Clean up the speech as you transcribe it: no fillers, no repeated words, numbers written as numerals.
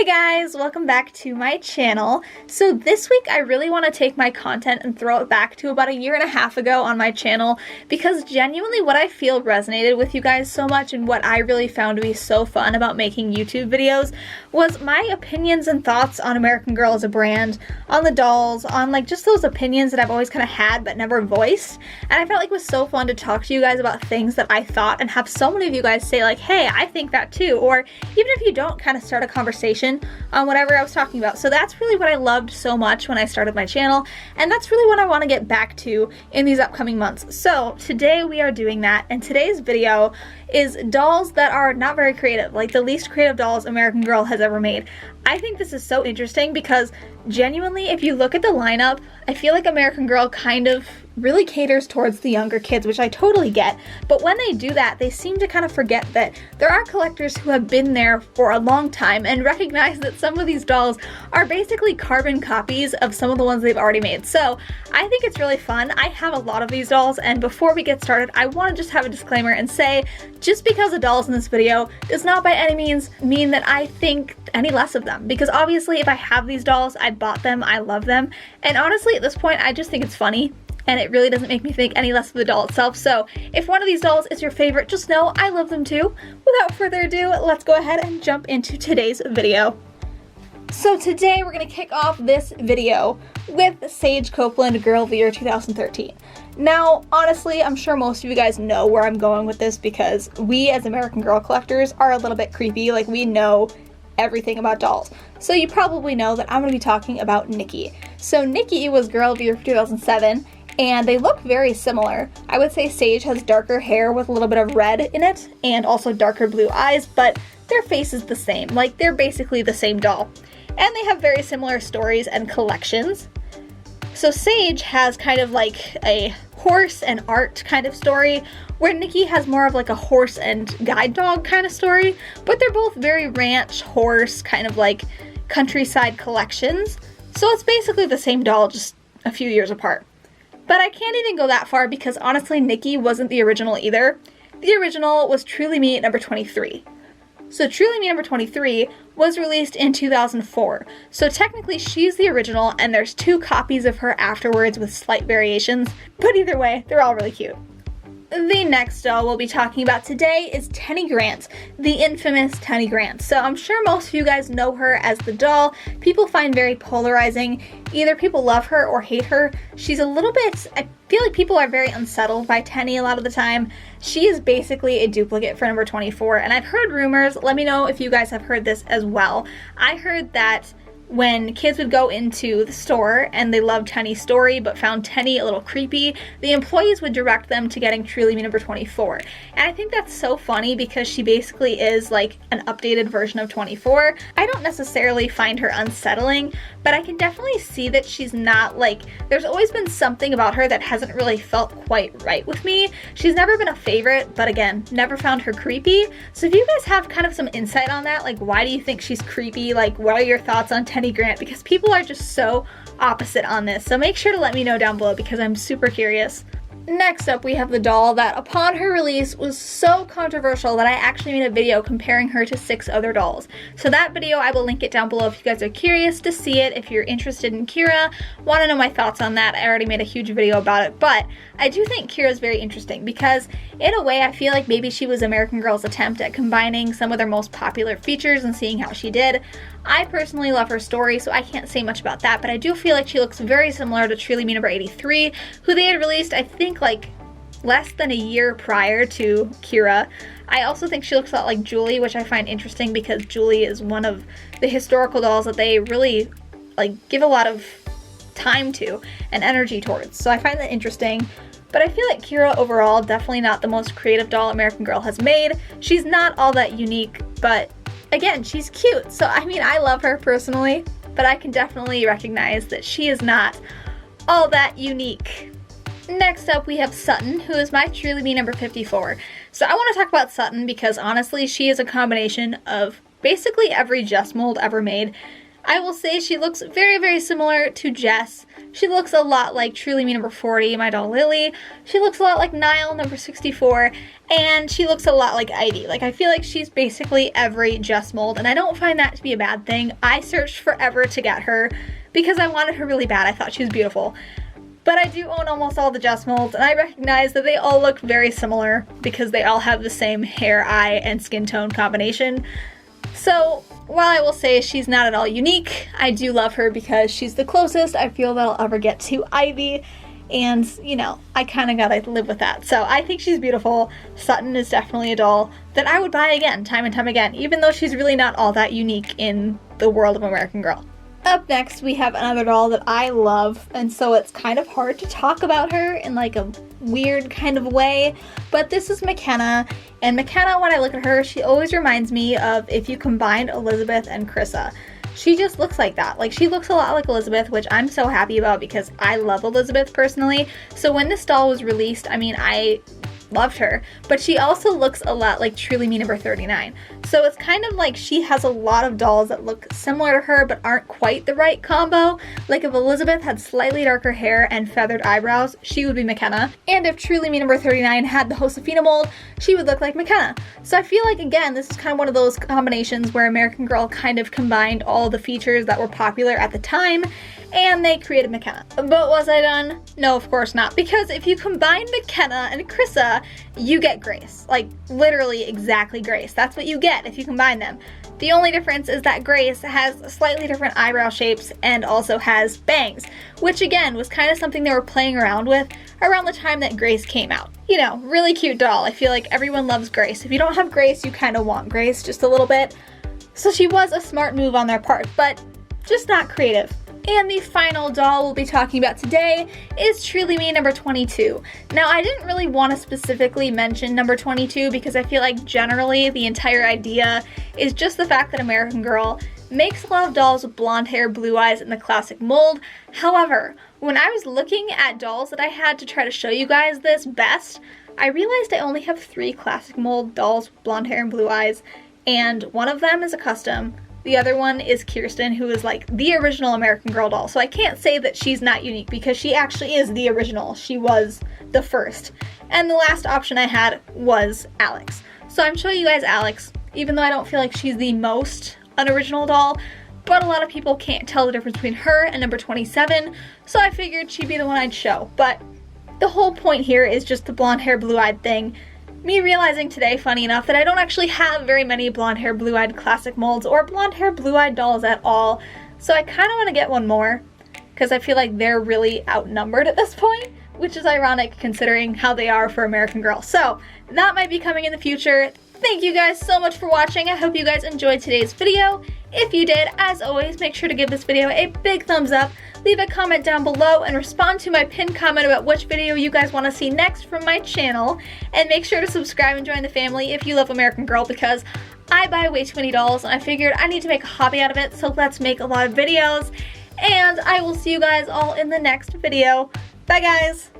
guys, welcome back to my channel. So this week I really want to take my content and throw it back to about a year and a half ago on my channel, because genuinely what I feel resonated with you guys so much and what I really found to be so fun about making YouTube videos was my opinions and thoughts on American Girl as a brand, on the dolls, on like just those opinions that I've always kind of had but never voiced. And I felt like it was so fun to talk to you guys about things that I thought and have so many of you guys say like, hey, I think that too, or even if you don't, kind of start a conversation on whatever I was talking about. So that's really what I loved so much when I started my channel, and that's really what I want to get back to in these upcoming months. So today we are doing that, and today's video is dolls that are not very creative, like the least creative dolls American Girl has ever made. I think this is so interesting because genuinely, if you look at the lineup, I feel like American Girl kind of really caters towards the younger kids, which I totally get. But when they do that, they seem to kind of forget that there are collectors who have been there for a long time and recognize that some of these dolls are basically carbon copies of some of the ones they've already made. So I think it's really fun. I have a lot of these dolls, and before we get started, I want to just have a disclaimer and say, just because the dolls in this video does not by any means mean that I think any less of them, because obviously if I have these dolls, I bought them, I love them, and honestly at this point I just think it's funny, and it really doesn't make me think any less of the doll itself. So if one of these dolls is your favorite, just know I love them too. Without further ado, let's go ahead and jump into today's video. So today we're going to kick off this video with Sage Copeland Girl of the Year 2013. Now, honestly, I'm sure most of you guys know where I'm going with this, because we as American Girl collectors are a little bit creepy. Like, we know everything about dolls. So you probably know that I'm going to be talking about Nikki. So Nikki was Girl of the Year for 2007, and they look very similar. I would say Sage has darker hair with a little bit of red in it, and also darker blue eyes, but their face is the same. Like, they're basically the same doll. And they have very similar stories and collections. So Sage has kind of like a horse and art kind of story, where Nikki has more of like a horse and guide dog kind of story, but they're both very ranch, horse, kind of like countryside collections. So it's basically the same doll, just a few years apart. But I can't even go that far, because honestly, Nikki wasn't the original either. The original was Truly Me number 23. So Truly Me number 23 was released in 2004. So technically she's the original, and there's two copies of her afterwards with slight variations. But either way, they're all really cute. The next doll we'll be talking about today is Tennie Grant, the infamous Tennie Grant. So I'm sure most of you guys know her as the doll people find very polarizing. Either people love her or hate her. She's a little bit, I feel like people are very unsettled by Tennie a lot of the time. She is basically a duplicate for number 24, and I've heard rumors, let me know if you guys have heard this as well. I heard that when kids would go into the store and they loved Tennie's story but found Tennie a little creepy, the employees would direct them to getting Truly Me number 24. And I think that's so funny, because she basically is like an updated version of 24. I don't necessarily find her unsettling, but I can definitely see that she's not like, there's always been something about her that hasn't really felt quite right with me. She's never been a favorite, but again, never found her creepy. So if you guys have kind of some insight on that, like why do you think she's creepy? Like, what are your thoughts on Tennie Grant? Because people are just so opposite on this. So make sure to let me know down below, because I'm super curious. Next up, we have the doll that upon her release was so controversial that I actually made a video comparing her to 6 other dolls. So that video, I will link it down below if you guys are curious to see it. If you're interested in Kira, want to know my thoughts on that, I already made a huge video about it. But I do think Kira is very interesting, because in a way I feel like maybe she was American Girl's attempt at combining some of their most popular features and seeing how she did. I personally love her story, so I can't say much about that, but I do feel like she looks very similar to Truly Me number 83, who they had released, I think, like less than a year prior to Kira. I also think she looks a lot like Julie, which I find interesting, because Julie is one of the historical dolls that they really like give a lot of time to and energy towards. So I find that interesting. But I feel like Kira overall, definitely not the most creative doll American Girl has made. She's not all that unique, but again, she's cute. So I mean, I love her personally, but I can definitely recognize that she is not all that unique. Next up, we have Sutton, who is my Truly Me number 54. So I want to talk about Sutton because honestly, she is a combination of basically every Just mold ever made. I will say she looks very, very similar to Jess. She looks a lot like Truly Me number 40, my doll Lily. She looks a lot like Niall number 64, and she looks a lot like Ivy. Like, I feel like she's basically every Jess mold, and I don't find that to be a bad thing. I searched forever to get her because I wanted her really bad. I thought she was beautiful. But I do own almost all the Jess molds, and I recognize that they all look very similar because they all have the same hair, eye, and skin tone combination. So, while I will say she's not at all unique, I do love her because she's the closest I feel that I'll ever get to Ivy, and, you know, I kind of gotta live with that. So I think she's beautiful. Sutton is definitely a doll that I would buy again, time and time again, even though she's really not all that unique in the world of American Girl. Up next, we have another doll that I love, and so it's kind of hard to talk about her in like a weird kind of way, but this is McKenna, and McKenna, when I look at her, she always reminds me of if you combined Elizabeth and Krissa. She just looks like that. Like, she looks a lot like Elizabeth, which I'm so happy about because I love Elizabeth personally. So when this doll was released, I mean, I loved her, but she also looks a lot like Truly Me number 39. So it's kind of like she has a lot of dolls that look similar to her but aren't quite the right combo. Like if Elizabeth had slightly darker hair and feathered eyebrows, she would be McKenna. And if Truly Me number 39 had the Josefina mold, she would look like McKenna. So I feel like, again, this is kind of one of those combinations where American Girl kind of combined all the features that were popular at the time, and they created McKenna. But was I done? No, of course not, because if you combine McKenna and Krissa, you get Grace. Like, literally exactly Grace. That's what you get if you combine them. The only difference is that Grace has slightly different eyebrow shapes and also has bangs, which again was kind of something they were playing around with around the time that Grace came out. You know, really cute doll. I feel like everyone loves Grace. If you don't have Grace, you kind of want Grace just a little bit. So she was a smart move on their part, but just not creative. And the final doll we'll be talking about today is Truly Me number 22. Now, I didn't really want to specifically mention number 22 because I feel like generally the entire idea is just the fact that American Girl makes a lot of dolls with blonde hair, blue eyes, and the classic mold. However, when I was looking at dolls that I had to try to show you guys this best, I realized I only have 3 classic mold dolls with blonde hair and blue eyes, and one of them is a custom. The other one is Kirsten, who is like the original American Girl doll. So I can't say that she's not unique because she actually is the original. She was the first. And the last option I had was Alex. So I'm showing you guys Alex, even though I don't feel like she's the most unoriginal doll, but a lot of people can't tell the difference between her and number 27, so I figured she'd be the one I'd show. But the whole point here is just the blonde hair, blue-eyed thing. Me realizing today, funny enough, that I don't actually have very many blonde hair, blue-eyed classic molds or blonde hair, blue-eyed dolls at all. So I kind of want to get one more because I feel like they're really outnumbered at this point, which is ironic considering how they are for American Girl. So that might be coming in the future. Thank you guys so much for watching. I hope you guys enjoyed today's video. If you did, as always, make sure to give this video a big thumbs up, leave a comment down below, and respond to my pinned comment about which video you guys want to see next from my channel. And make sure to subscribe and join the family if you love American Girl, because I buy way too many dolls and I figured I need to make a hobby out of it, so let's make a lot of videos. And I will see you guys all in the next video. Bye guys!